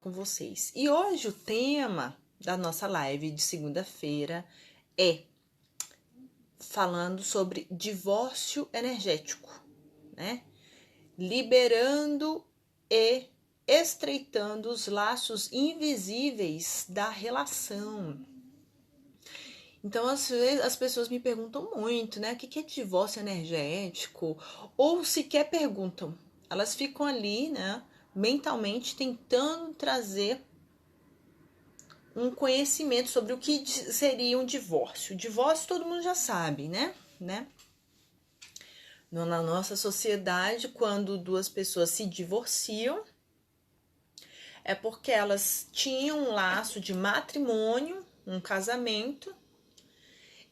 com vocês. E hoje o tema da nossa live de segunda-feira é falando sobre divórcio energético, né? Liberando e estreitando os laços invisíveis da relação. Então, às vezes, as pessoas me perguntam muito, né? O que é divórcio energético? Ou sequer perguntam. Elas ficam ali, né? Mentalmente tentando trazer um conhecimento sobre o que seria um divórcio. O divórcio todo mundo já sabe, né? Na nossa sociedade, quando duas pessoas se divorciam, é porque elas tinham um laço de matrimônio, um casamento,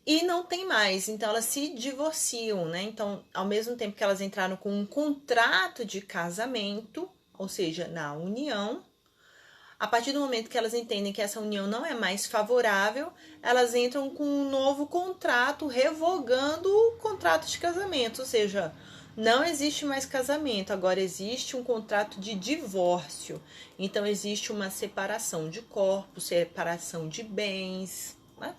e não tem mais, então elas se divorciam, né? Então, ao mesmo tempo que elas entraram com um contrato de casamento, ou seja, na união, a partir do momento que elas entendem que essa união não é mais favorável, elas entram com um novo contrato, revogando o contrato de casamento, ou seja, não existe mais casamento, agora existe um contrato de divórcio. Então existe uma separação de corpos, separação de bens, né?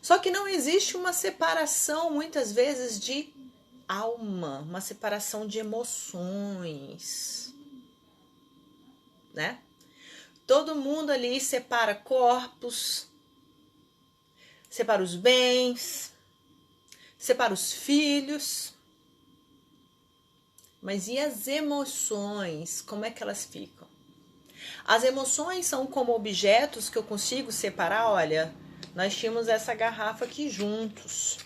Só que não existe uma separação, muitas vezes, de alma, uma separação de emoções, né? Todo mundo ali separa corpos, separa os bens, separa os filhos. Mas e as emoções? Como é que elas ficam? As emoções são como objetos que eu consigo separar. Olha, nós tínhamos essa garrafa aqui juntos,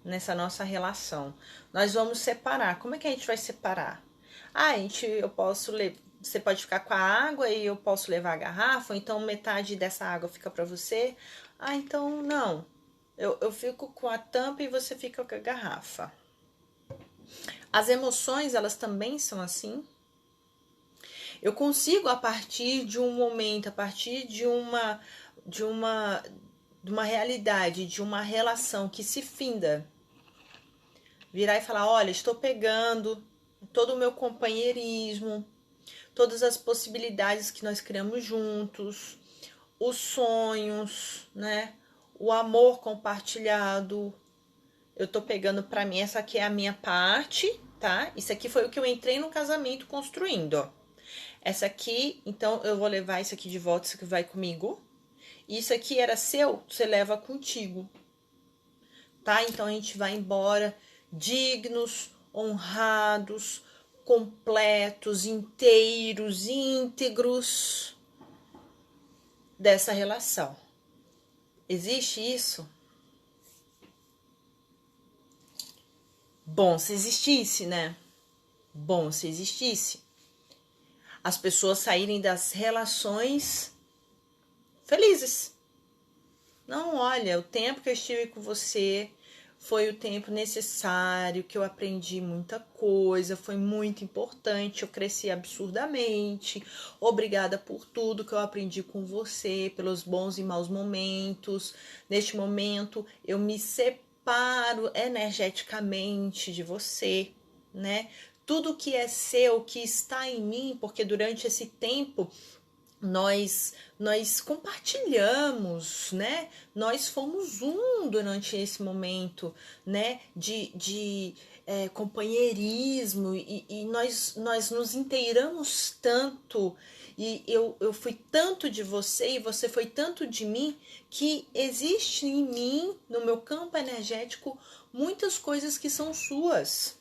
nessa nossa relação. Nós vamos separar. Como é que a gente vai separar? Você pode ficar com a água e eu posso levar a garrafa, ou então metade dessa água fica para você. Então não. Eu fico com a tampa e você fica com a garrafa. As emoções, elas também são assim. Eu consigo, a partir de um momento, a partir de uma realidade, de uma relação que se finda, virar e falar, olha, estou pegando todo o meu companheirismo, todas as possibilidades que nós criamos juntos, os sonhos, né? O amor compartilhado. Eu tô pegando para mim, essa aqui é a minha parte, tá? Isso aqui foi o que eu entrei no casamento construindo, ó. Essa aqui, então eu vou levar isso aqui de volta, isso aqui vai comigo. Isso aqui era seu, você leva contigo, tá? Então a gente vai embora dignos, honrados, completos, inteiros, íntegros dessa relação. Existe isso? Bom, se existisse, né? Bom, se existisse. As pessoas saírem das relações felizes. Não, olha, o tempo que eu estive com você foi o tempo necessário, que eu aprendi muita coisa, foi muito importante, eu cresci absurdamente. Obrigada por tudo que eu aprendi com você, pelos bons e maus momentos. Neste momento, eu me separo energeticamente de você, né? Tudo que é seu, que está em mim, porque durante esse tempo nós compartilhamos, né? Nós fomos um durante esse momento, né? De companheirismo e nós nos inteiramos tanto e eu fui tanto de você e você foi tanto de mim que existe em mim, no meu campo energético, muitas coisas que são suas.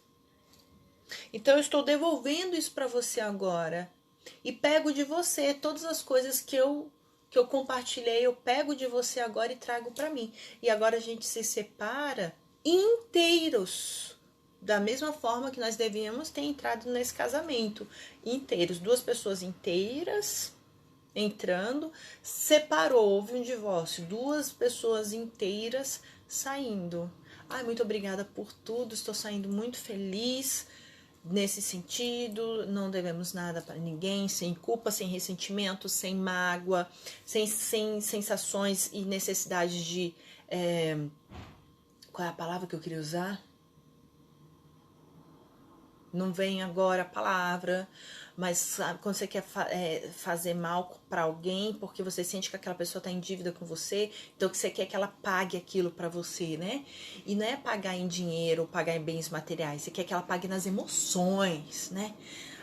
Então eu estou devolvendo isso para você agora. E pego de você todas as coisas que eu compartilhei, eu pego de você agora e trago para mim. E agora a gente se separa inteiros. Da mesma forma que nós devíamos ter entrado nesse casamento. Inteiros. Duas pessoas inteiras entrando, separou, houve um divórcio. Duas pessoas inteiras saindo. Ai, muito obrigada por tudo, estou saindo muito feliz. Nesse sentido, não devemos nada para ninguém, sem culpa, sem ressentimento, sem mágoa, sem sensações e necessidades de... qual é a palavra que eu queria usar? não vem agora a palavra, mas sabe, quando você quer fazer mal para alguém, porque você sente que aquela pessoa está em dívida com você, então que você quer que ela pague aquilo para você, né? E não é pagar em dinheiro, pagar em bens materiais, você quer que ela pague nas emoções, né?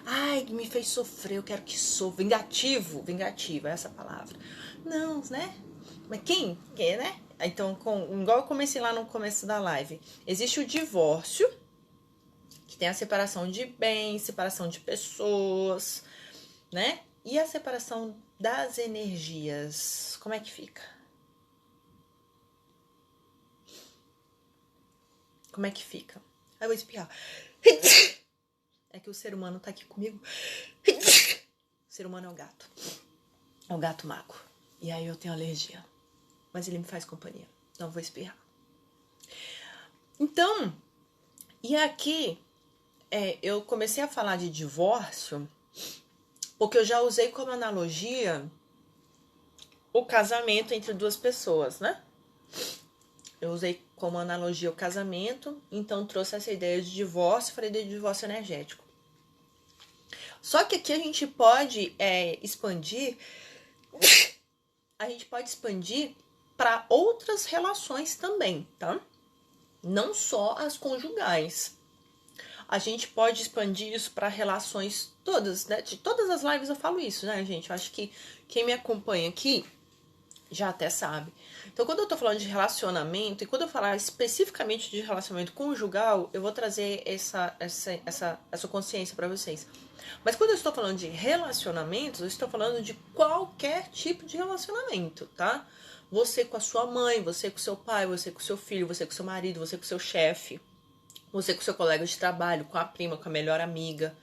Ai, me fez sofrer, eu quero que sofra. Vingativo, é essa palavra. Não, né? Mas quem, né? Então, igual eu comecei lá no começo da live, existe o divórcio, que tem a separação de bens, separação de pessoas, né? E a separação das energias, como é que fica? Como é que fica? Aí eu vou espirrar. É que o ser humano tá aqui comigo. O ser humano é o gato. É o gato mago. E aí eu tenho alergia. Mas ele me faz companhia. Então eu vou espirrar. Então, e aqui eu comecei a falar de divórcio porque eu já usei como analogia o casamento entre duas pessoas, né? Eu usei como analogia o casamento, então trouxe essa ideia de divórcio, falei de divórcio energético. Só que aqui a gente pode expandir para outras relações também, tá? Não só as conjugais. A gente pode expandir isso para relações todas, né? De todas as lives eu falo isso, né, gente? Eu acho que quem me acompanha aqui já até sabe. Então, quando eu tô falando de relacionamento, e quando eu falar especificamente de relacionamento conjugal, eu vou trazer essa consciência para vocês. Mas quando eu estou falando de relacionamentos, eu estou falando de qualquer tipo de relacionamento, tá? Você com a sua mãe, você com o seu pai, você com o seu filho, você com o seu marido, você com o seu chefe, você com o seu colega de trabalho, com a prima, com a melhor amiga.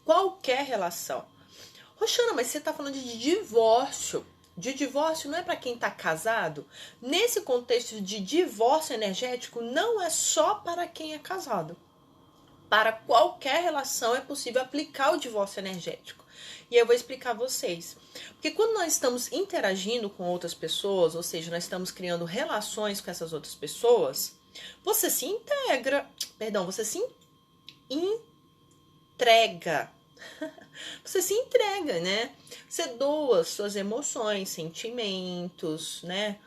Qualquer relação. Roxana, mas você tá falando de divórcio. De divórcio não é para quem tá casado? Nesse contexto de divórcio energético, não é só para quem é casado. Para qualquer relação é possível aplicar o divórcio energético. E eu vou explicar a vocês. Porque quando nós estamos interagindo com outras pessoas, ou seja, nós estamos criando relações com essas outras pessoas, você se entrega. Você se entrega, né? Você doa suas emoções, sentimentos, né?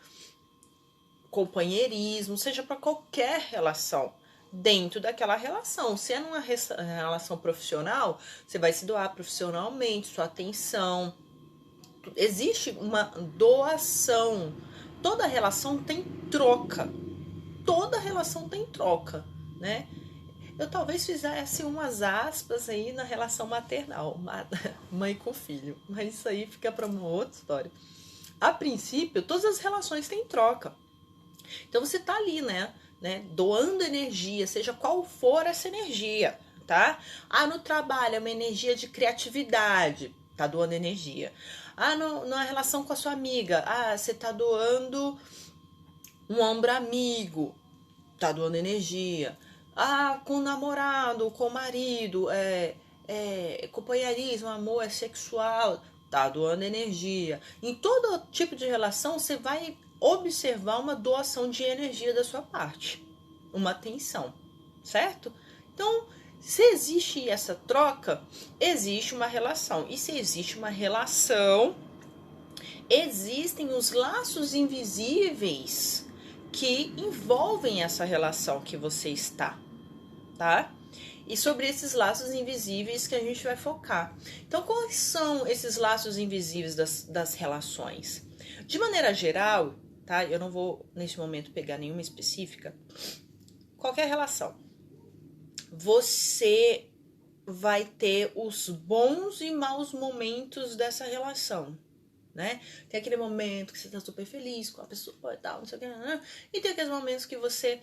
Companheirismo, seja para qualquer relação. Dentro daquela relação. Se é numa relação profissional, você vai se doar profissionalmente, sua atenção. Existe uma doação. Toda relação tem troca. Toda relação tem troca, né? Eu talvez fizesse umas aspas aí na relação maternal, mãe com filho, mas isso aí fica para uma outra história. A princípio, todas as relações têm troca. Então você tá ali, né, doando energia, seja qual for essa energia, tá? No trabalho é uma energia de criatividade, tá doando energia. Na relação com a sua amiga, você tá doando um ombro amigo, tá doando energia. Com o namorado, com o marido, companheirismo, amor, é sexual, tá doando energia. Em todo tipo de relação, você vai observar uma doação de energia da sua parte, uma atenção, certo? Então, se existe essa troca, existe uma relação. E se existe uma relação, existem os laços invisíveis que envolvem essa relação que você está, tá? E sobre esses laços invisíveis que a gente vai focar. Então, quais são esses laços invisíveis das relações? De maneira geral, tá? Eu não vou, neste momento, pegar nenhuma específica. Qualquer relação. Você vai ter os bons e maus momentos dessa relação, né? Tem aquele momento que você tá super feliz com a pessoa e tal, não sei o que, e tem aqueles momentos que você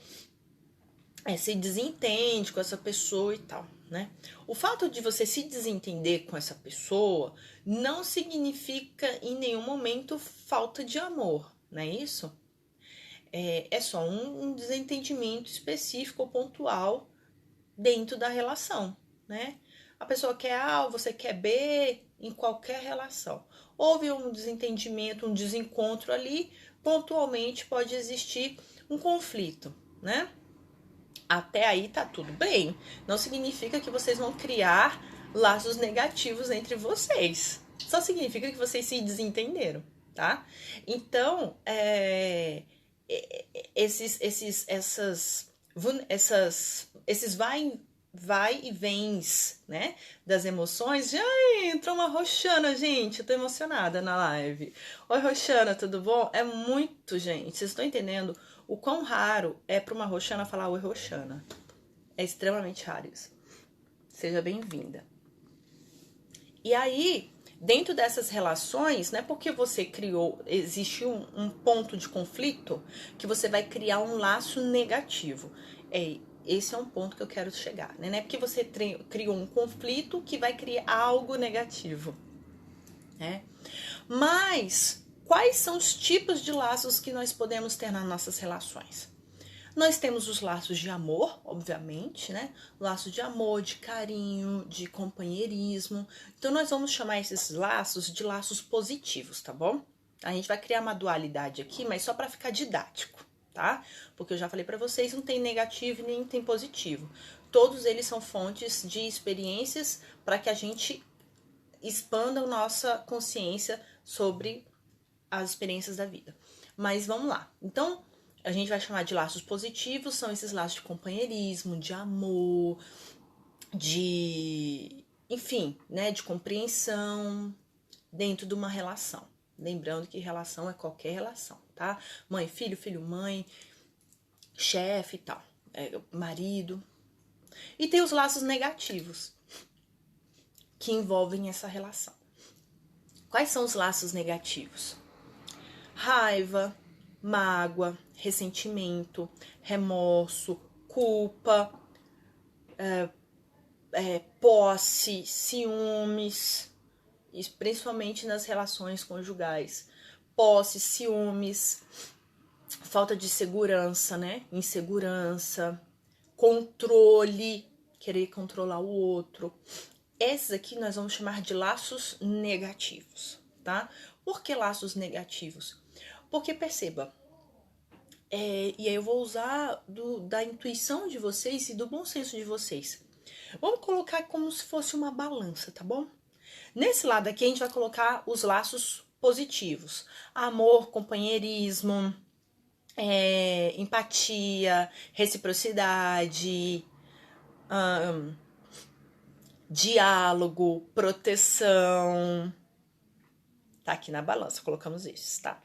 se desentende com essa pessoa e tal, né? O fato de você se desentender com essa pessoa não significa em nenhum momento falta de amor, não é isso? É só um desentendimento específico ou pontual dentro da relação, né? A pessoa quer A, você quer B, em qualquer relação. Houve um desentendimento, um desencontro ali, pontualmente pode existir um conflito, né? Até aí tá tudo bem. Não significa que vocês vão criar laços negativos entre vocês. Só significa que vocês se desentenderam, tá? Então, esses vai e vens, né, das emoções. Ai, entrou uma Roxana, gente, eu tô emocionada na live. Oi, Roxana, tudo bom? É muito, gente, vocês estão entendendo o quão raro é para uma Roxana falar oi, Roxana. É extremamente raro isso. Seja bem-vinda. E aí, dentro dessas relações, não é porque você criou, existe um ponto de conflito que você vai criar um laço negativo. Esse é um ponto que eu quero chegar, né? Não é porque você criou um conflito que vai criar algo negativo, né? Mas quais são os tipos de laços que nós podemos ter nas nossas relações? Nós temos os laços de amor, obviamente, né? Laço de amor, de carinho, de companheirismo. Então, nós vamos chamar esses laços de laços positivos, tá bom? A gente vai criar uma dualidade aqui, mas só para ficar didático, tá? Porque eu já falei para vocês, não tem negativo nem tem positivo. Todos eles são fontes de experiências para que a gente expanda a nossa consciência sobre as experiências da vida. Mas vamos lá. Então, a gente vai chamar de laços positivos, são esses laços de companheirismo, de amor, enfim, né, de compreensão dentro de uma relação. Lembrando que relação é qualquer relação, tá? Mãe, filho, filho, mãe, chefe e tal, marido. E tem os laços negativos que envolvem essa relação. Quais são os laços negativos? Raiva, mágoa, ressentimento, remorso, culpa, posse, ciúmes, principalmente nas relações conjugais. Posse, ciúmes, falta de segurança, né? Insegurança, controle, querer controlar o outro. Esses aqui nós vamos chamar de laços negativos, tá? Por que laços negativos? Porque perceba, e aí eu vou usar da intuição de vocês e do bom senso de vocês. Vamos colocar como se fosse uma balança, tá bom? Nesse lado aqui a gente vai colocar os laços positivos. Amor, companheirismo, empatia, reciprocidade, diálogo, proteção. Tá aqui na balança, colocamos esses, tá?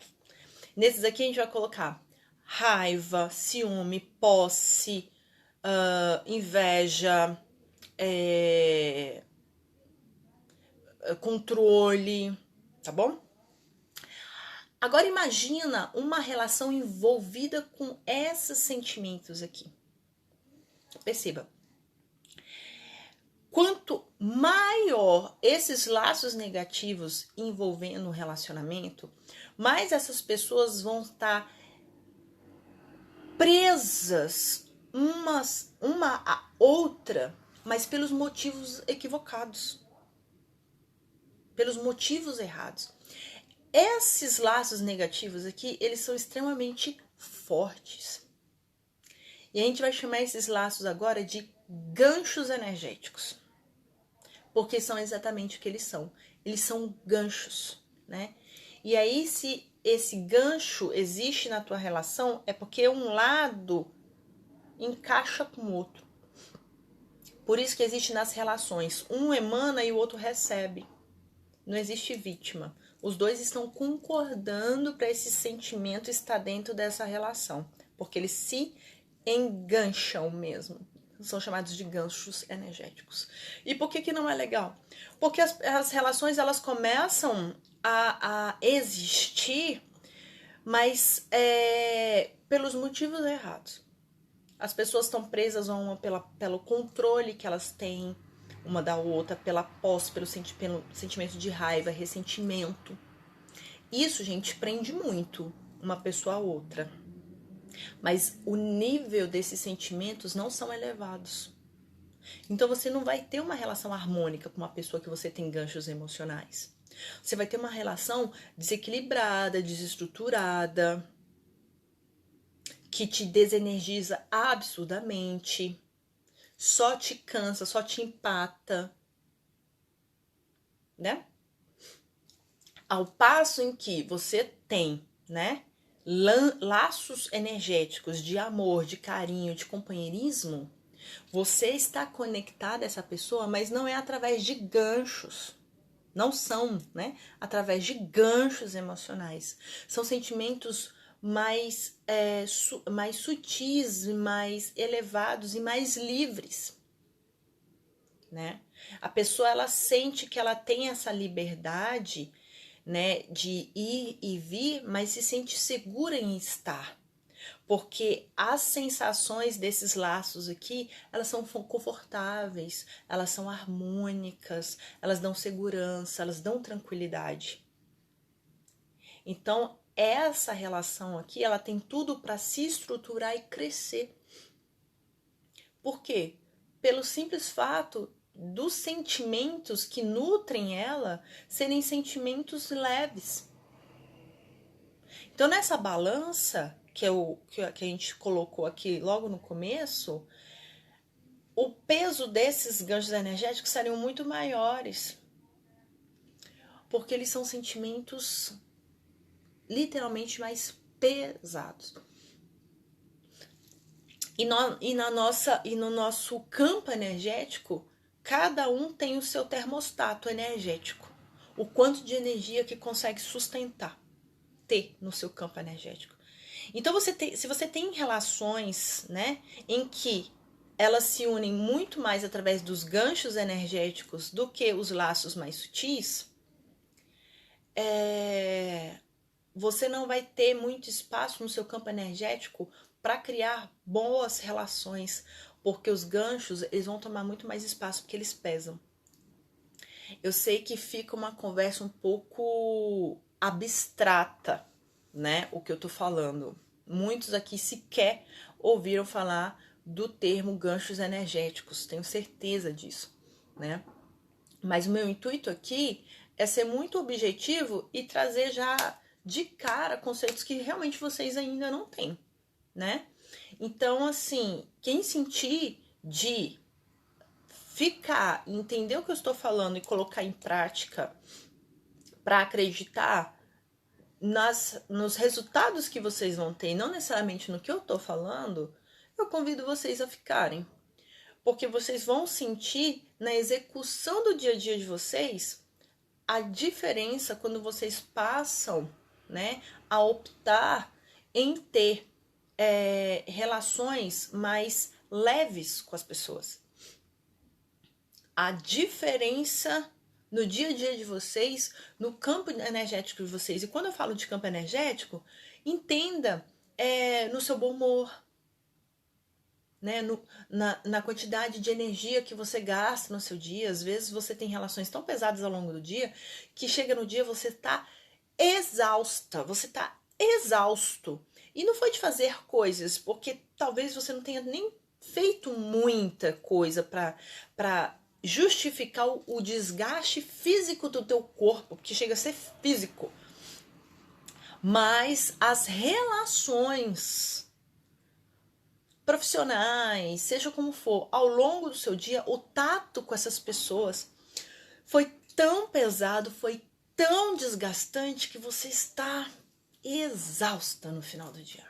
Nesses aqui a gente vai colocar raiva, ciúme, posse, inveja, controle, tá bom? Agora imagina uma relação envolvida com esses sentimentos aqui. Perceba. Quanto maior esses laços negativos envolvendo o relacionamento, mais essas pessoas vão estar presas uma a outra, mas pelos motivos equivocados, pelos motivos errados. Esses laços negativos aqui, eles são extremamente fortes. E a gente vai chamar esses laços agora de ganchos energéticos. Porque são exatamente o que eles são. Eles são ganchos, né? E aí, se esse gancho existe na tua relação, é porque um lado encaixa com o outro. Por isso que existe nas relações, um emana e o outro recebe. Não existe vítima. Os dois estão concordando para esse sentimento estar dentro dessa relação, porque eles se engancham mesmo. São chamados de ganchos energéticos. E por que não é legal? Porque as relações elas começam a existir, mas pelos motivos errados. As pessoas estão presas a uma pelo controle que elas têm uma da outra, pela posse, pelo sentimento de raiva, ressentimento. Isso, gente, prende muito uma pessoa a outra. Mas o nível desses sentimentos não são elevados. Então você não vai ter uma relação harmônica com uma pessoa que você tem ganchos emocionais. Você vai ter uma relação desequilibrada, desestruturada, que te desenergiza absurdamente, só te cansa, só te empata, né? Ao passo em que você tem, né, laços energéticos de amor, de carinho, de companheirismo, você está conectada a essa pessoa, mas não é através de ganchos. Não são, né? Através de ganchos emocionais. São sentimentos mais sutis, mais elevados e mais livres, né? A pessoa, ela sente que ela tem essa liberdade, né, de ir e vir, mas se sente segura em estar. Porque as sensações desses laços aqui, elas são confortáveis, elas são harmônicas, elas dão segurança, elas dão tranquilidade. Então, essa relação aqui, ela tem tudo para se estruturar e crescer. Por quê? Pelo simples fato dos sentimentos que nutrem ela serem sentimentos leves. Então, nessa balança que a gente colocou aqui logo no começo, o peso desses ganchos energéticos seriam muito maiores, porque eles são sentimentos literalmente mais pesados. E no nosso campo energético, cada um tem o seu termostato energético, o quanto de energia que consegue sustentar, ter no seu campo energético. Então, se você tem relações, né, em que elas se unem muito mais através dos ganchos energéticos do que os laços mais sutis, você não vai ter muito espaço no seu campo energético para criar boas relações, porque os ganchos, eles vão tomar muito mais espaço, porque eles pesam. Eu sei que fica uma conversa um pouco abstrata, né, o que eu tô falando. Muitos aqui sequer ouviram falar do termo ganchos energéticos, tenho certeza disso, né? Mas o meu intuito aqui é ser muito objetivo e trazer já de cara conceitos que realmente vocês ainda não têm, né? Então, assim, quem sentir de ficar, entender o que eu estou falando e colocar em prática para acreditar nos resultados que vocês vão ter, não necessariamente no que eu estou falando, eu convido vocês a ficarem. Porque vocês vão sentir na execução do dia a dia de vocês a diferença quando vocês passam, né, a optar em ter relações mais leves com as pessoas. A diferença no dia a dia de vocês, no campo energético de vocês. E quando eu falo de campo energético, entenda no seu bom humor, né? Na quantidade de energia que você gasta no seu dia. Às vezes você tem relações tão pesadas ao longo do dia que chega no dia você tá exausta, você tá exausto. E não foi de fazer coisas, porque talvez você não tenha nem feito muita coisa para justificar o desgaste físico do teu corpo, porque chega a ser físico. Mas as relações profissionais, seja como for, ao longo do seu dia, o tato com essas pessoas foi tão pesado, foi tão desgastante que você está exausta no final do dia.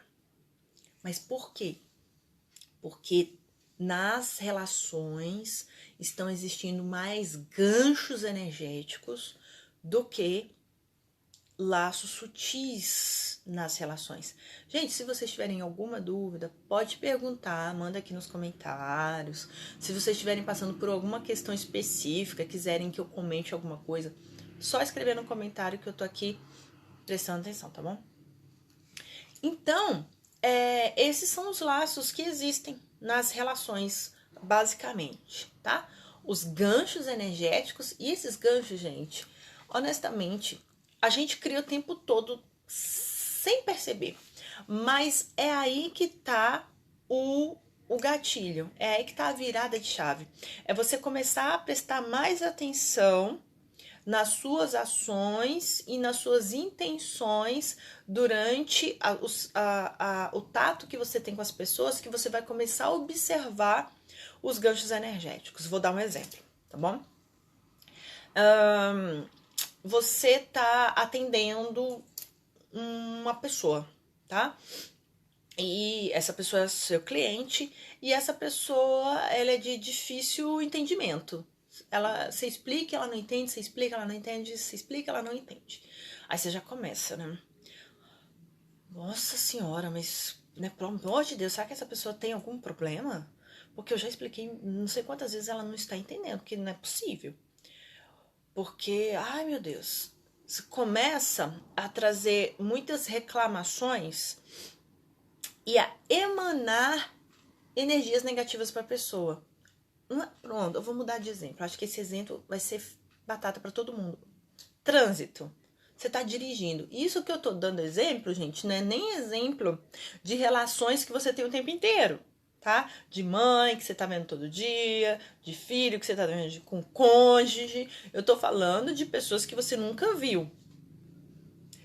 Mas por quê? Porque nas relações estão existindo mais ganchos energéticos do que laços sutis nas relações. Gente, se vocês tiverem alguma dúvida, pode perguntar, manda aqui nos comentários. Se vocês estiverem passando por alguma questão específica, quiserem que eu comente alguma coisa, só escrever no comentário que eu tô aqui prestando atenção, tá bom? Então, esses são os laços que existem nas relações, basicamente, tá? Os ganchos energéticos, e esses ganchos, gente, honestamente, a gente cria o tempo todo sem perceber. Mas é aí que tá o gatilho, é aí que tá a virada de chave. É você começar a prestar mais atenção nas suas ações e nas suas intenções durante o tato que você tem com as pessoas, que você vai começar a observar os ganchos energéticos. Vou dar um exemplo, tá bom? Você tá atendendo uma pessoa, tá? E essa pessoa é seu cliente e essa pessoa, ela é de difícil entendimento. Você explica, ela não entende, você explica, ela não entende, você explica, ela não entende. Aí você já começa, né? Nossa senhora, mas, né, pelo amor de Deus, será que essa pessoa tem algum problema? Porque eu já expliquei não sei quantas vezes ela não está entendendo, porque não é possível. Porque, ai meu Deus, você começa a trazer muitas reclamações e a emanar energias negativas para a pessoa. Pronto, eu vou mudar de exemplo. Acho que esse exemplo vai ser batata para todo mundo. Trânsito. Você está dirigindo. Isso que eu estou dando exemplo, gente, não é nem exemplo de relações que você tem o tempo inteiro, tá? De mãe que você está vendo todo dia, de filho que você está vendo com cônjuge. Eu estou falando de pessoas que você nunca viu.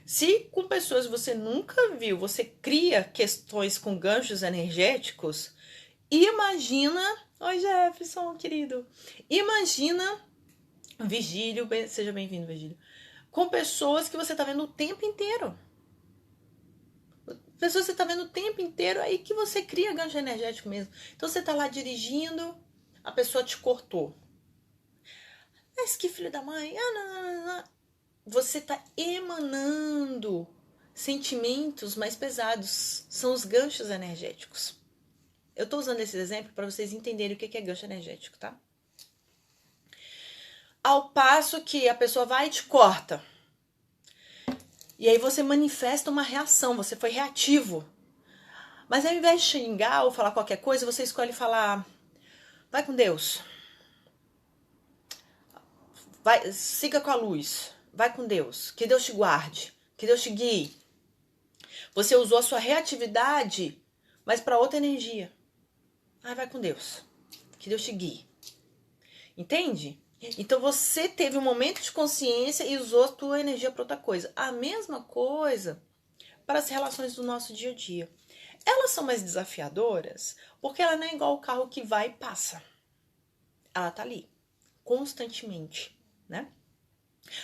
Se com pessoas que você nunca viu, você cria questões com ganchos energéticos, imagina... Oi, Jefferson, querido. Imagina, Vigílio, seja bem-vindo, Vigílio, com pessoas que você tá vendo o tempo inteiro. Pessoas que você tá vendo o tempo inteiro, aí que você cria gancho energético mesmo. Então você tá lá dirigindo, a pessoa te cortou. Mas que filho da mãe, não. Você tá emanando sentimentos mais pesados. São os ganchos energéticos. Eu tô usando esse exemplo para vocês entenderem o que é gancho energético, tá? Ao passo que a pessoa vai e te corta. E aí você manifesta uma reação, você foi reativo. Mas ao invés de xingar ou falar qualquer coisa, você escolhe falar: vai com Deus. Vai, siga com a luz. Vai com Deus. Que Deus te guarde. Que Deus te guie. Você usou a sua reatividade, mas para outra energia. Vai com Deus. Que Deus te guie. Entende? Então você teve um momento de consciência e usou a tua energia para outra coisa. A mesma coisa para as relações do nosso dia a dia. Elas são mais desafiadoras porque ela não é igual o carro que vai e passa. Ela tá ali, constantemente, né?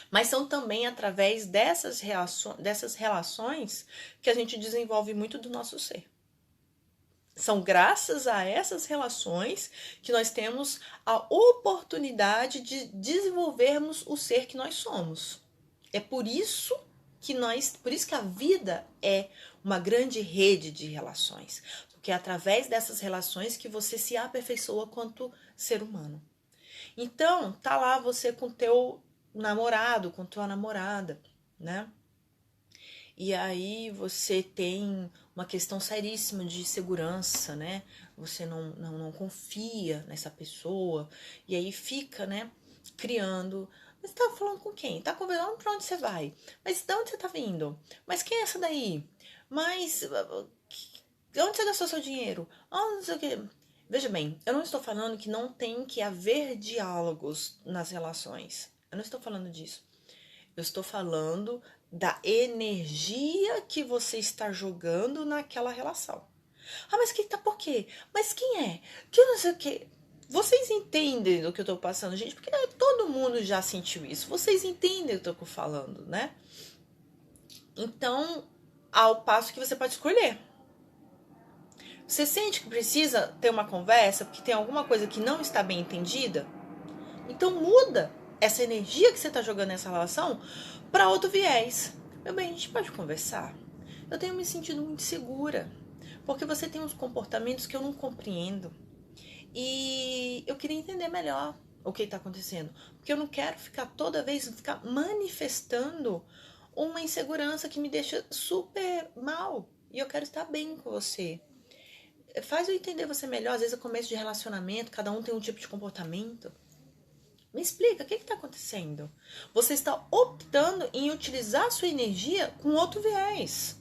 Mas são também através dessas relações que a gente desenvolve muito do nosso ser. São graças a essas relações que nós temos a oportunidade de desenvolvermos o ser que nós somos. É por isso que a vida é uma grande rede de relações, porque é através dessas relações que você se aperfeiçoa quanto ser humano. Então, tá lá você com teu namorado, com tua namorada, né? E aí você tem uma questão seríssima de segurança, né? Você não confia nessa pessoa. E aí fica, né, criando... Mas tá falando com quem? Tá conversando pra onde você vai? Mas de onde você tá vindo? Mas quem é essa daí? Mas... onde você gastou seu dinheiro? Não sei o quê. Veja bem, eu não estou falando que não tem que haver diálogos nas relações. Eu não estou falando disso. Eu estou falando da energia que você está jogando naquela relação. Mas por quê? Mas quem é? Que não sei o quê. Vocês entendem do que eu estou passando, gente? Porque todo mundo já sentiu isso. Vocês entendem o que eu estou falando, né? Então, ao passo que você pode escolher. Você sente que precisa ter uma conversa porque tem alguma coisa que não está bem entendida? Então muda essa energia que você está jogando nessa relação para outro viés. Meu bem, a gente pode conversar? Eu tenho me sentido muito segura, porque você tem uns comportamentos que eu não compreendo. E eu queria entender melhor o que está acontecendo. Porque eu não quero toda vez ficar manifestando uma insegurança que me deixa super mal. E eu quero estar bem com você. Faz eu entender você melhor. Às vezes é começo de relacionamento, cada um tem um tipo de comportamento. Me explica, o que está acontecendo? Você está optando em utilizar a sua energia com outro viés,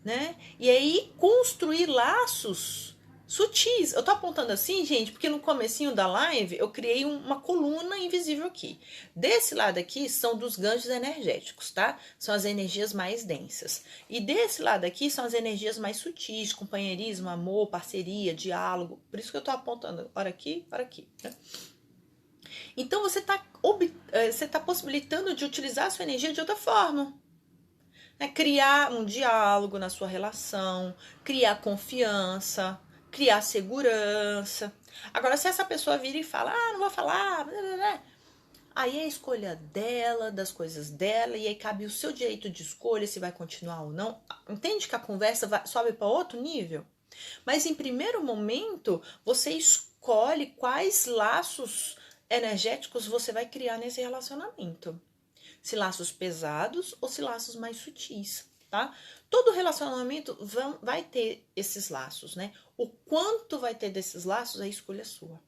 né? E aí construir laços sutis. Eu tô apontando assim, gente, porque no comecinho da live eu criei uma coluna invisível aqui. Desse lado aqui são dos ganchos energéticos, tá? São as energias mais densas. E desse lado aqui são as energias mais sutis, companheirismo, amor, parceria, diálogo. Por isso que eu tô apontando, hora aqui, né? Então você tá possibilitando de utilizar a sua energia de outra forma. Criar um diálogo na sua relação, criar confiança, criar segurança. Agora, se essa pessoa vira e fala, não vou falar, aí é a escolha dela, das coisas dela, e aí cabe o seu direito de escolha se vai continuar ou não. Entende que a conversa sobe para outro nível? Mas em primeiro momento, você escolhe quais laços energéticos você vai criar nesse relacionamento. Se laços pesados ou se laços mais sutis, tá? Todo relacionamento vai ter esses laços, né? O quanto vai ter desses laços é escolha sua.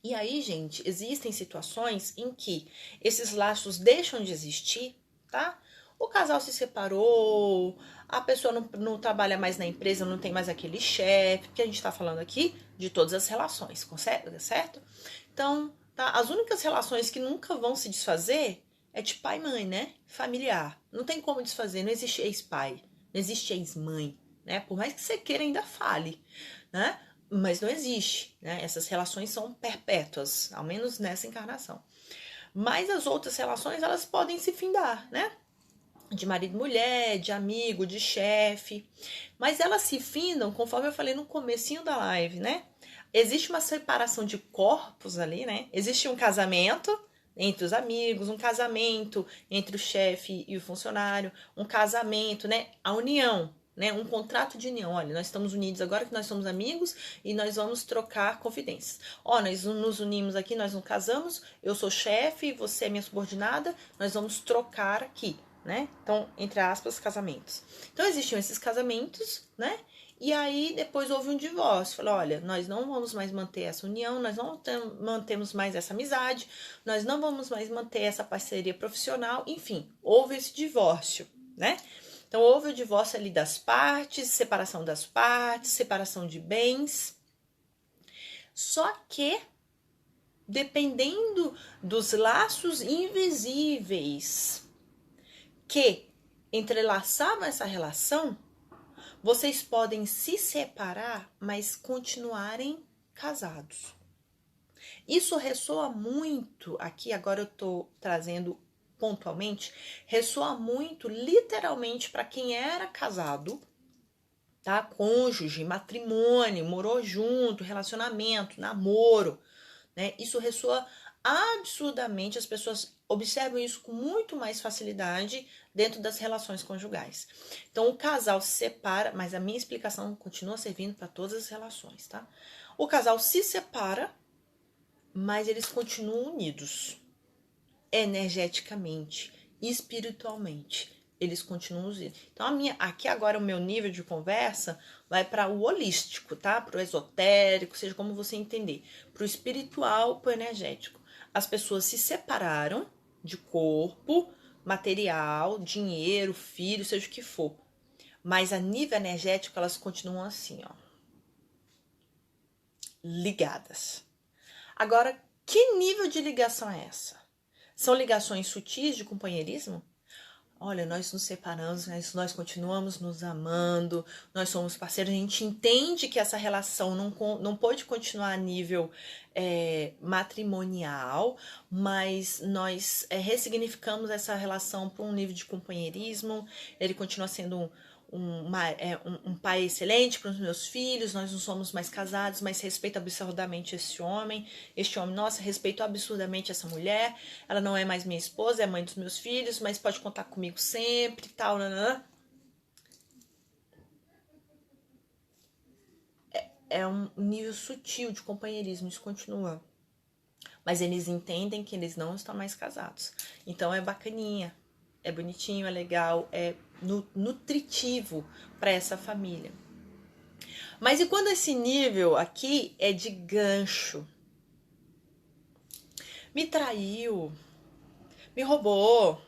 E aí, gente, existem situações em que esses laços deixam de existir, tá? O casal se separou, a pessoa não trabalha mais na empresa, não tem mais aquele chefe, porque a gente tá falando aqui de todas as relações, certo? Então, tá? As únicas relações que nunca vão se desfazer é de pai e mãe, né? Familiar. Não tem como desfazer, não existe ex-pai, não existe ex-mãe, né? Por mais que você queira, ainda fale, né? Mas não existe, né? Essas relações são perpétuas, ao menos nessa encarnação. Mas as outras relações, elas podem se findar, né? De marido e mulher, de amigo, de chefe. Mas elas se findam, conforme eu falei no comecinho da live, né? Existe uma separação de corpos ali, né? Existe um casamento entre os amigos, um casamento entre o chefe e o funcionário, um casamento, né? A união, né? Um contrato de união. Olha, nós estamos unidos agora que nós somos amigos e nós vamos trocar confidências. Nós nos unimos aqui, nós não casamos, eu sou chefe, você é minha subordinada, nós vamos trocar aqui, né? Então, entre aspas, casamentos. Então, existiam esses casamentos, né? E aí, depois houve um divórcio. Falou, olha, nós não vamos mais manter essa união, nós não mantemos mais essa amizade, nós não vamos mais manter essa parceria profissional. Enfim, houve esse divórcio, né? Então, houve o divórcio ali das partes, separação das partes, separação de bens. Só que, dependendo dos laços invisíveis que entrelaçavam essa relação, vocês podem se separar, mas continuarem casados. Isso ressoa muito, aqui agora eu tô trazendo pontualmente, ressoa muito literalmente para quem era casado, tá? Cônjuge, matrimônio, morou junto, relacionamento, namoro, né? Isso ressoa absurdamente, as pessoas observam isso com muito mais facilidade dentro das relações conjugais. Então, o casal se separa, mas a minha explicação continua servindo para todas as relações, tá? O casal se separa, mas eles continuam unidos energeticamente, espiritualmente. Eles continuam unidos. Então, aqui agora o meu nível de conversa vai para o holístico, tá? Para o esotérico, seja como você entender. Para o espiritual, para o energético. As pessoas se separaram de corpo, material, dinheiro, filho, seja o que for. Mas a nível energético, elas continuam assim, ó. Ligadas. Agora, que nível de ligação é essa? São ligações sutis de companheirismo? Olha, nós nos separamos, mas nós continuamos nos amando, nós somos parceiros, a gente entende que essa relação não pode continuar a nível matrimonial, mas nós ressignificamos essa relação para um nível de companheirismo, ele continua sendo um pai excelente para os meus filhos, nós não somos mais casados, mas respeito absurdamente este homem, nossa, respeito absurdamente essa mulher, ela não é mais minha esposa, é mãe dos meus filhos, mas pode contar comigo sempre, tal, nanã. É um nível sutil de companheirismo, isso continua. Mas eles entendem que eles não estão mais casados. Então é bacaninha, é bonitinho, é legal, é nutritivo para essa família. Mas e quando esse nível aqui é de gancho? Me traiu, me roubou,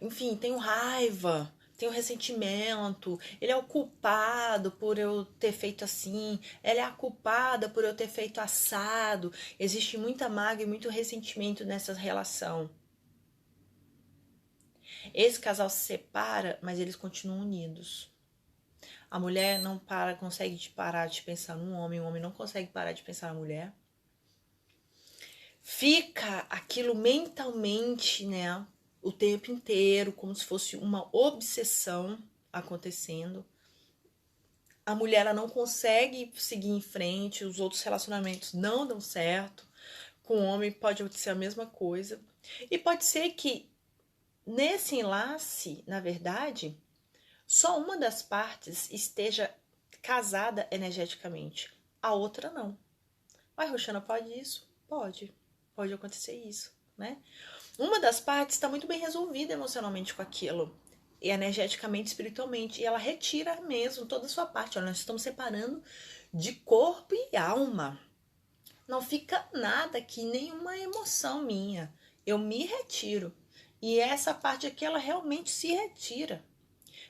enfim, tenho raiva, tem o ressentimento, ele é o culpado por eu ter feito assim, ela é a culpada por eu ter feito assado. Existe muita mágoa e muito ressentimento nessa relação. Esse casal se separa, mas eles continuam unidos. A mulher não consegue parar de pensar no homem, o homem não consegue parar de pensar na mulher. Fica aquilo mentalmente, né, o tempo inteiro, como se fosse uma obsessão acontecendo. A mulher ela não consegue seguir em frente, os outros relacionamentos não dão certo. Com o homem pode acontecer a mesma coisa. E pode ser que nesse enlace, na verdade, só uma das partes esteja casada energeticamente, a outra não. Mas, Roxana, pode isso? Pode. Pode acontecer isso, né? Uma das partes está muito bem resolvida emocionalmente com aquilo, e energeticamente, espiritualmente, e ela retira mesmo toda a sua parte. Olha, nós estamos separando de corpo e alma. Não fica nada aqui, nenhuma emoção minha. Eu me retiro. E essa parte aqui, ela realmente se retira.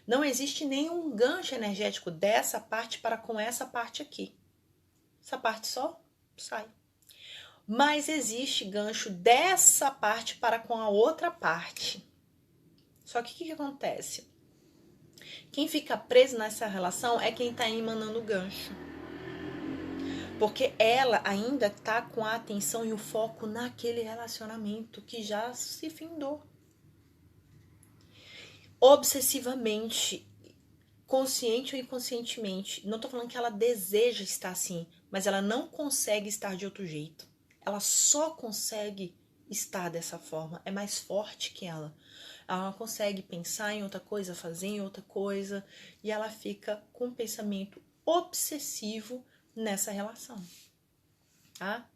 Não existe nenhum gancho energético dessa parte para com essa parte aqui. Essa parte só sai. Mas existe gancho dessa parte para com a outra parte. Só que o que acontece? Quem fica preso nessa relação é quem está emanando o gancho. Porque ela ainda está com a atenção e o foco naquele relacionamento que já se findou. Obsessivamente, consciente ou inconscientemente. Não estou falando que ela deseja estar assim, mas ela não consegue estar de outro jeito. Ela só consegue estar dessa forma. É mais forte que ela. Ela não consegue pensar em outra coisa, fazer em outra coisa. E ela fica com um pensamento obsessivo nessa relação. Tá?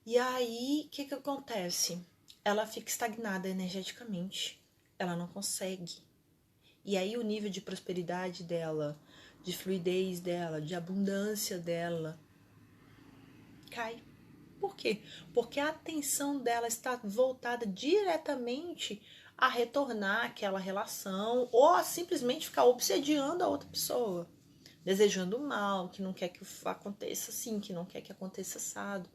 E aí, o que acontece? Ela fica estagnada energeticamente. Ela não consegue. E aí o nível de prosperidade dela, de fluidez dela, de abundância dela, cai. Por quê? Porque a atenção dela está voltada diretamente a retornar àquela relação ou a simplesmente ficar obsediando a outra pessoa, desejando mal, que não quer que aconteça assim, que não quer que aconteça assado.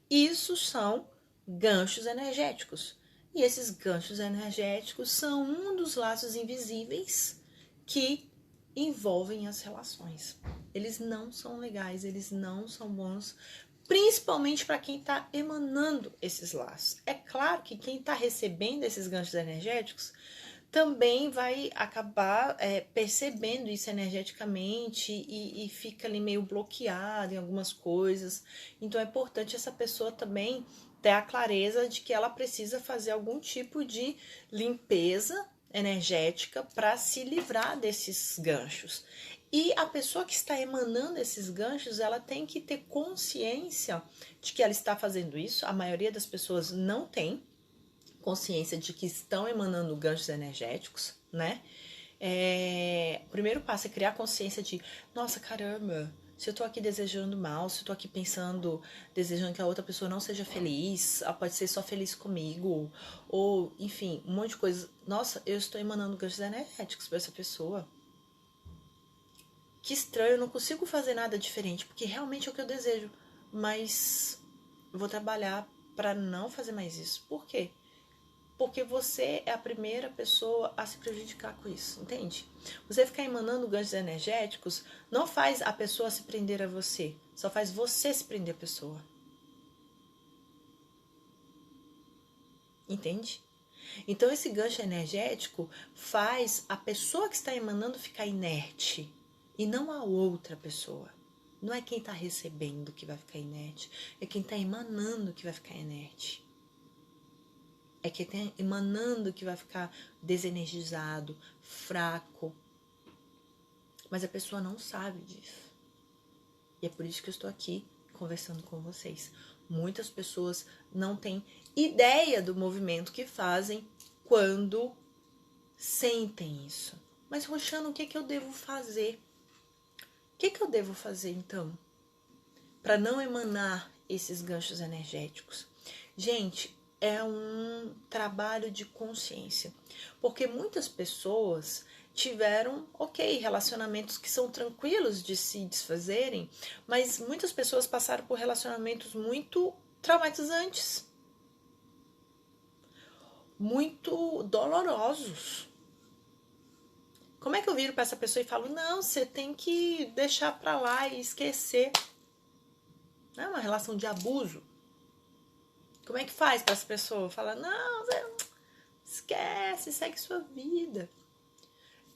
Isso são ganchos energéticos. E esses ganchos energéticos são um dos laços invisíveis que envolvem as relações. Eles não são legais, eles não são bons, principalmente para quem está emanando esses laços. É claro que quem está recebendo esses ganchos energéticos também vai acabar percebendo isso energeticamente e fica ali meio bloqueado em algumas coisas. Então é importante essa pessoa também ter a clareza de que ela precisa fazer algum tipo de limpeza energética para se livrar desses ganchos. E a pessoa que está emanando esses ganchos, ela tem que ter consciência de que ela está fazendo isso. A maioria das pessoas não tem consciência de que estão emanando ganchos energéticos, né? O primeiro passo é criar consciência de, nossa, caramba, se eu tô aqui desejando mal, se eu tô aqui pensando, desejando que a outra pessoa não seja feliz, ela pode ser só feliz comigo, ou, enfim, um monte de coisa. Nossa, eu estou emanando ganchos energéticos para essa pessoa. Que estranho, eu não consigo fazer nada diferente, porque realmente é o que eu desejo, mas eu vou trabalhar para não fazer mais isso. Por quê? Porque você é a primeira pessoa a se prejudicar com isso, entende? Você ficar emanando ganchos energéticos não faz a pessoa se prender a você, só faz você se prender a pessoa. Entende? Então esse gancho energético faz a pessoa que está emanando ficar inerte e não a outra pessoa. Não é quem está recebendo que vai ficar inerte, é quem está emanando que vai ficar inerte. É quem está emanando que vai ficar desenergizado, fraco. Mas a pessoa não sabe disso. E é por isso que eu estou aqui conversando com vocês. Muitas pessoas não têm ideia do movimento que fazem quando sentem isso. Mas, Roxana, o que é que eu devo fazer? O que é que eu devo fazer, então, para não emanar esses ganchos energéticos? Gente, é um trabalho de consciência. Porque muitas pessoas tiveram, relacionamentos que são tranquilos de se desfazerem, mas muitas pessoas passaram por relacionamentos muito traumatizantes, muito dolorosos. Como é que eu viro para essa pessoa e falo, não, você tem que deixar para lá e esquecer? Não é uma relação de abuso. Como é que faz para essa pessoa? Fala, não, esquece, segue sua vida.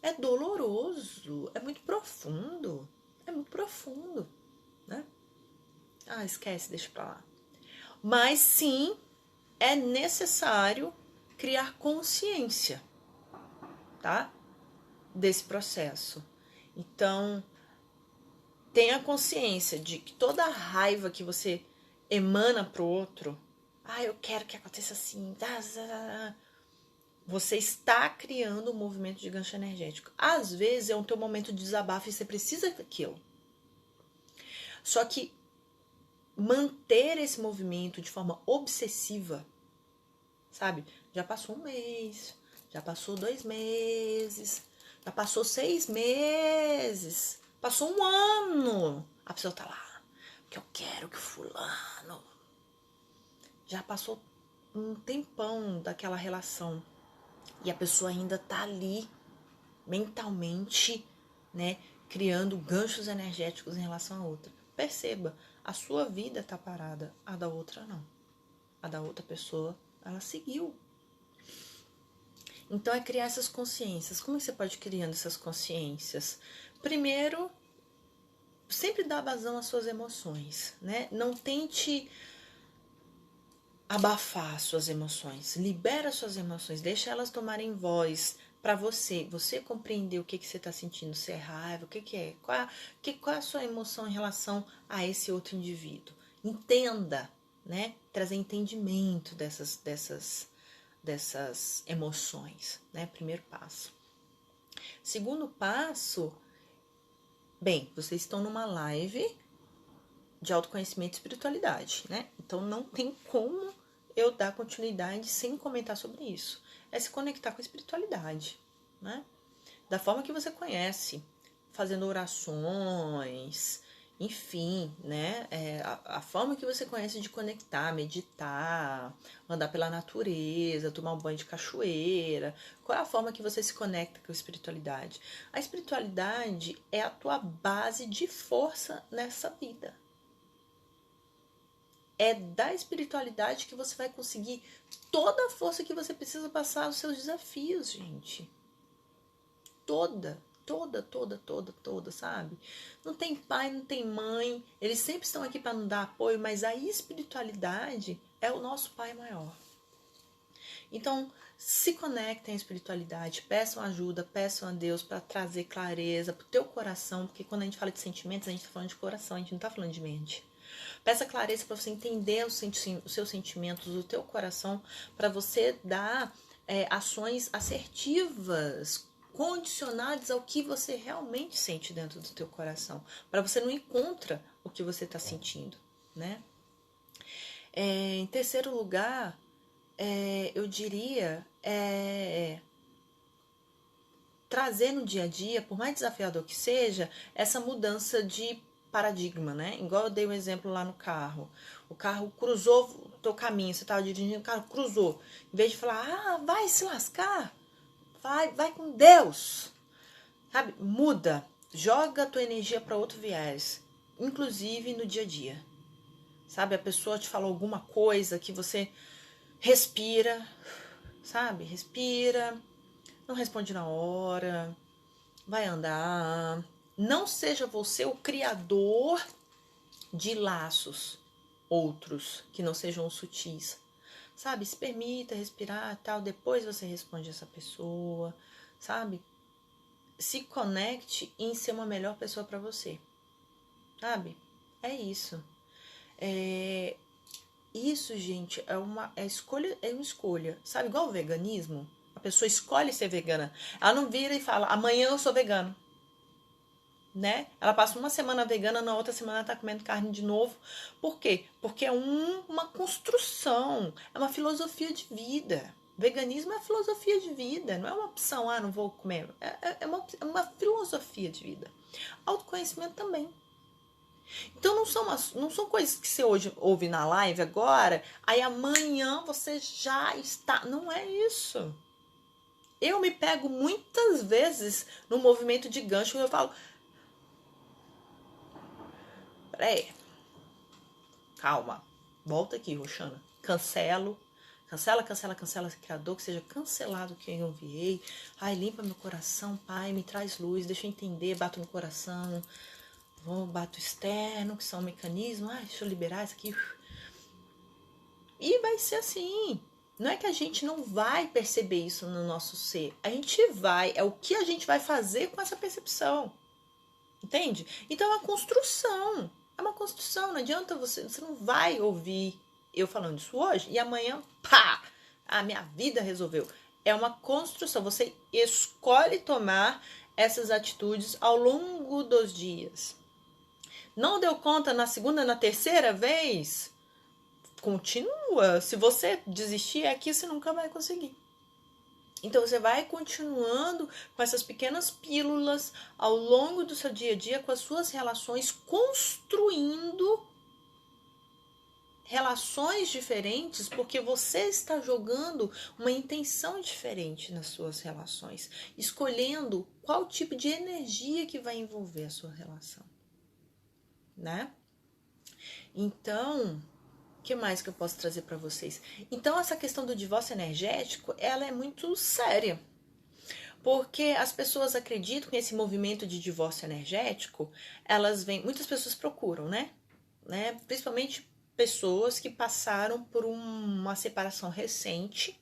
É doloroso, é muito profundo, né? Ah, esquece, deixa pra lá. Mas sim, é necessário criar consciência, tá? Desse processo. Então, tenha consciência de que toda a raiva que você emana pro outro, eu quero que aconteça assim, você está criando um movimento de gancho energético. Às vezes é um teu momento de desabafo e você precisa daquilo. Só que manter esse movimento de forma obsessiva, sabe? Já passou 1 mês, já passou 2 meses, já passou 6 meses, passou 1 ano. A pessoa tá lá, porque eu quero que fulano. Já passou um tempão daquela relação. E a pessoa ainda tá ali, mentalmente, né, criando ganchos energéticos em relação à outra. Perceba, a sua vida tá parada, a da outra não. A da outra pessoa, ela seguiu. Então é criar essas consciências. Como você pode ir criando essas consciências? Primeiro, sempre dá vazão às suas emoções, né? Não tente abafar suas emoções, libera suas emoções, deixa elas tomarem voz para você compreender o que você está sentindo, se é raiva, o que é, qual é a sua emoção em relação a esse outro indivíduo. Entenda, né? Trazer entendimento dessas emoções, né? Primeiro passo. Segundo passo, bem, vocês estão numa live de autoconhecimento e espiritualidade, né? Então não tem como eu dar continuidade sem comentar sobre isso. É se conectar com a espiritualidade, né? Da forma que você conhece, fazendo orações, enfim, né? A forma que você conhece de conectar, meditar, andar pela natureza, tomar um banho de cachoeira. Qual é a forma que você se conecta com a espiritualidade? A espiritualidade é a tua base de força nessa vida. É da espiritualidade que você vai conseguir toda a força que você precisa passar os seus desafios, gente. Toda, sabe? Não tem pai, não tem mãe, eles sempre estão aqui para nos dar apoio, mas a espiritualidade é o nosso pai maior. Então, se conectem à espiritualidade, peçam ajuda, peçam a Deus para trazer clareza para o teu coração, porque quando a gente fala de sentimentos, a gente está falando de coração, a gente não está falando de mente. Peça clareza para você entender os seus sentimentos, o teu coração, para você dar ações assertivas, condicionadas ao que você realmente sente dentro do teu coração, para você não encontrar o que você está sentindo, né? Em terceiro lugar, eu diria trazer no dia a dia, por mais desafiador que seja, essa mudança de paradigma, né? Igual eu dei um exemplo lá no carro. O carro cruzou o teu caminho, você estava dirigindo, o carro cruzou. Em vez de falar, vai se lascar, vai com Deus. Sabe? Muda. Joga a tua energia para outro viés. Inclusive no dia a dia. Sabe? A pessoa te falou alguma coisa que você respira, sabe? Respira. Não responde na hora. Vai andar. Não seja você o criador de laços outros que não sejam sutis. Sabe? Se permita respirar, tal, depois você responde essa pessoa, sabe? Se conecte em ser uma melhor pessoa para você. Sabe? É isso. Isso, gente, é uma escolha. Sabe, igual o veganismo? A pessoa escolhe ser vegana. Ela não vira e fala, amanhã eu sou vegano. né? Ela passa uma semana vegana, na outra semana tá comendo carne de novo. Por quê? Porque é uma construção, é uma filosofia de vida. Veganismo é uma filosofia de vida, não é uma opção, não vou comer. É uma filosofia de vida. Autoconhecimento também. Então não são coisas que você hoje ouve na live agora, aí amanhã você já está. Não é isso. Eu me pego muitas vezes no movimento de gancho e eu falo, peraí, calma, volta aqui, Roxana. Cancela, criador, que seja cancelado quem eu enviei. Ai, limpa meu coração, Pai, me traz luz, deixa eu entender, bato no coração, bato externo, que são mecanismos. Ai, deixa eu liberar isso aqui. E vai ser assim. Não é que a gente não vai perceber isso no nosso ser. A gente vai, é o que a gente vai fazer com essa percepção. Entende? Então é uma construção. É uma construção. Não adianta você não vai ouvir eu falando isso hoje e amanhã, pá, a minha vida resolveu. É uma construção. Você escolhe tomar essas atitudes ao longo dos dias. Não deu conta na segunda, na terceira vez? Continua. Se você desistir aqui, você nunca vai conseguir. Então você vai continuando com essas pequenas pílulas ao longo do seu dia a dia, com as suas relações, construindo relações diferentes, porque você está jogando uma intenção diferente nas suas relações, escolhendo qual tipo de energia que vai envolver a sua relação, né? Então, o que mais que eu posso trazer para vocês? Então, essa questão do divórcio energético, ela é muito séria. Porque as pessoas acreditam que esse movimento de divórcio energético, muitas pessoas procuram, né? Principalmente pessoas que passaram por uma separação recente,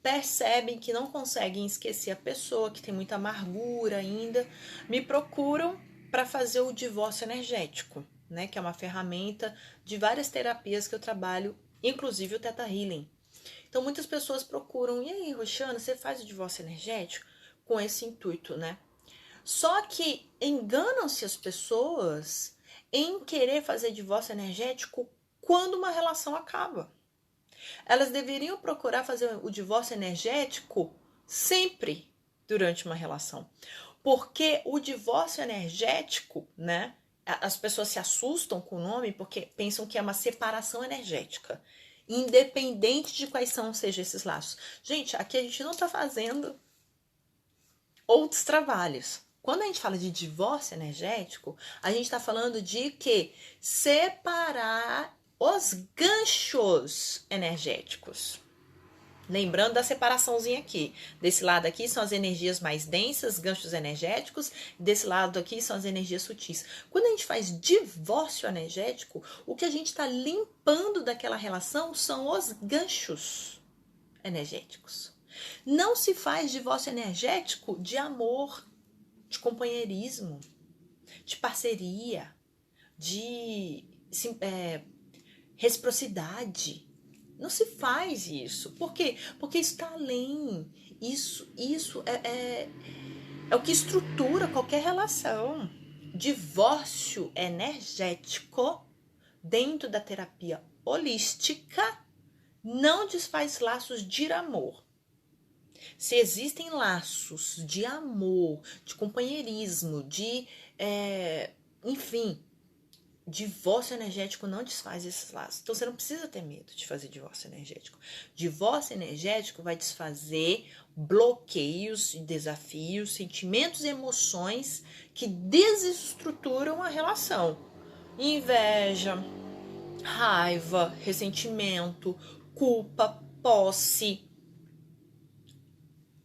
percebem que não conseguem esquecer a pessoa, que tem muita amargura ainda, me procuram para fazer o divórcio energético, né? Que é uma ferramenta de várias terapias que eu trabalho, inclusive o Theta Healing. Então, muitas pessoas procuram, e aí, Roxana, você faz o divórcio energético? Com esse intuito, né? Só que enganam-se as pessoas em querer fazer divórcio energético quando uma relação acaba. Elas deveriam procurar fazer o divórcio energético sempre durante uma relação. Porque o divórcio energético, né? As pessoas se assustam com o nome porque pensam que é uma separação energética, independente de quais sejam esses laços. Gente, aqui a gente não tá fazendo outros trabalhos. Quando a gente fala de divórcio energético, a gente está falando de que separar os ganchos energéticos. Lembrando da separaçãozinha aqui. Desse lado aqui são as energias mais densas, ganchos energéticos. Desse lado aqui são as energias sutis. Quando a gente faz divórcio energético, o que a gente está limpando daquela relação são os ganchos energéticos. Não se faz divórcio energético de amor, de companheirismo, de parceria, de reciprocidade. Não se faz isso. Por quê? Porque isso está além. Isso é o que estrutura qualquer relação. Divórcio energético dentro da terapia holística não desfaz laços de amor. Se existem laços de amor, de companheirismo, enfim, divórcio energético não desfaz esses laços. Então você não precisa ter medo de fazer divórcio energético. Divórcio energético vai desfazer bloqueios, desafios, sentimentos e emoções que desestruturam a relação. Inveja, raiva, ressentimento, culpa, posse,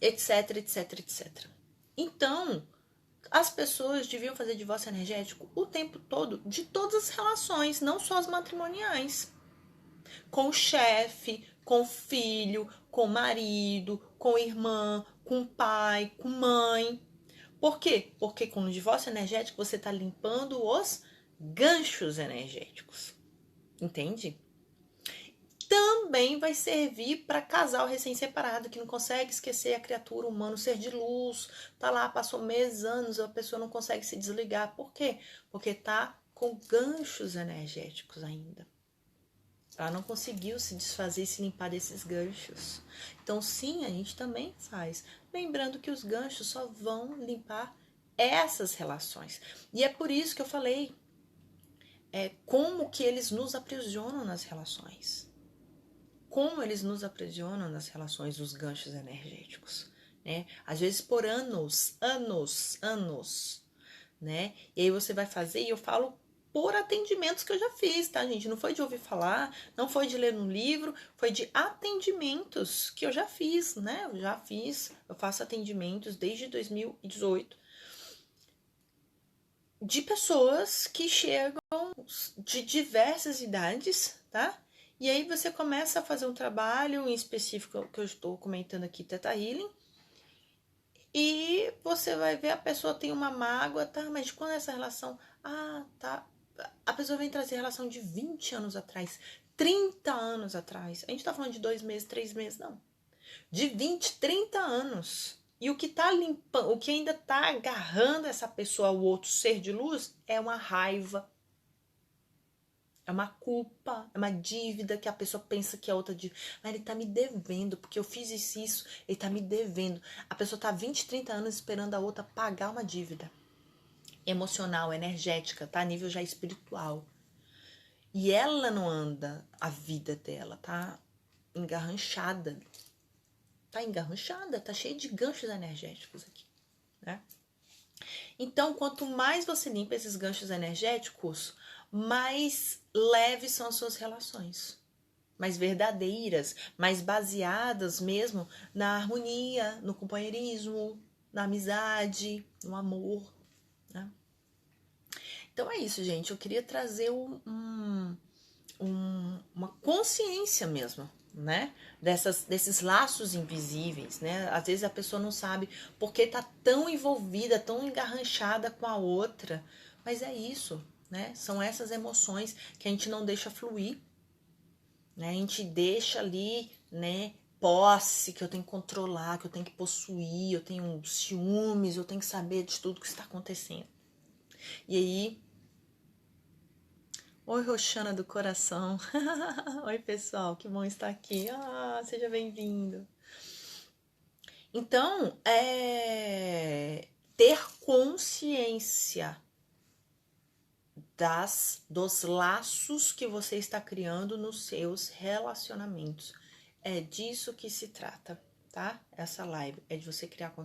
etc, etc, etc. Então, as pessoas deviam fazer divórcio energético o tempo todo, de todas as relações, não só as matrimoniais. Com o chefe, com o filho, com o marido, com a irmã, com o pai, com mãe. Por quê? Porque com o divórcio energético você está limpando os ganchos energéticos. Entende? também vai servir para casal recém-separado que não consegue esquecer a criatura humana, o ser de luz, tá lá, passou meses, anos, a pessoa não consegue se desligar. Por quê? Porque tá com ganchos energéticos ainda. Ela não conseguiu se desfazer e se limpar desses ganchos. Então, sim, a gente também faz. Lembrando que os ganchos só vão limpar essas relações. E é por isso que eu falei como que eles nos aprisionam nas relações. Como eles nos aprisionam nas relações, os ganchos energéticos. Né? Às vezes por anos, né? E aí você vai fazer, e eu falo por atendimentos que eu já fiz, tá, gente? Não foi de ouvir falar, não foi de ler no livro, foi de atendimentos que eu já fiz, né? Eu faço atendimentos desde 2018 de pessoas que chegam de diversas idades, tá? E aí você começa a fazer um trabalho em específico que eu estou comentando aqui, Theta Healing, e você vai ver a pessoa tem uma mágoa, tá? Mas quando essa relação... Ah, tá. A pessoa vem trazer relação de 20 anos atrás, 30 anos atrás. A gente tá falando de 2 meses, 3 meses, não. De 20, 30 anos. E o que tá limpando, o que ainda tá agarrando essa pessoa ao outro ser de luz é uma raiva, é uma culpa, é uma dívida que a pessoa pensa que é outra dívida. Mas ele tá me devendo, porque eu fiz isso, ele tá me devendo. A pessoa tá 20, 30 anos esperando a outra pagar uma dívida emocional, energética, tá? A nível já espiritual. E ela não anda a vida dela, tá engarranchada. Tá engarranchada, tá cheia de ganchos energéticos aqui, né? Então, quanto mais você limpa esses ganchos energéticos, mais leves são as suas relações. Mais verdadeiras, mais baseadas mesmo na harmonia, no companheirismo, na amizade, no amor, né? Então é isso, gente. Eu queria trazer uma consciência mesmo, né? Desses laços invisíveis, né? Às vezes a pessoa não sabe porque tá tão envolvida, tão engarranchada com a outra. Mas é isso, né? São essas emoções que a gente não deixa fluir, né? A gente deixa ali, né? Posse, que eu tenho que controlar, que eu tenho que possuir, eu tenho ciúmes, eu tenho que saber de tudo que está acontecendo. E aí, oi, Roxana do coração. Oi, pessoal, que bom estar aqui. Seja bem-vindo. Então, ter consciência dos laços que você está criando nos seus relacionamentos. É disso que se trata, tá? Essa live é de você criar consciência.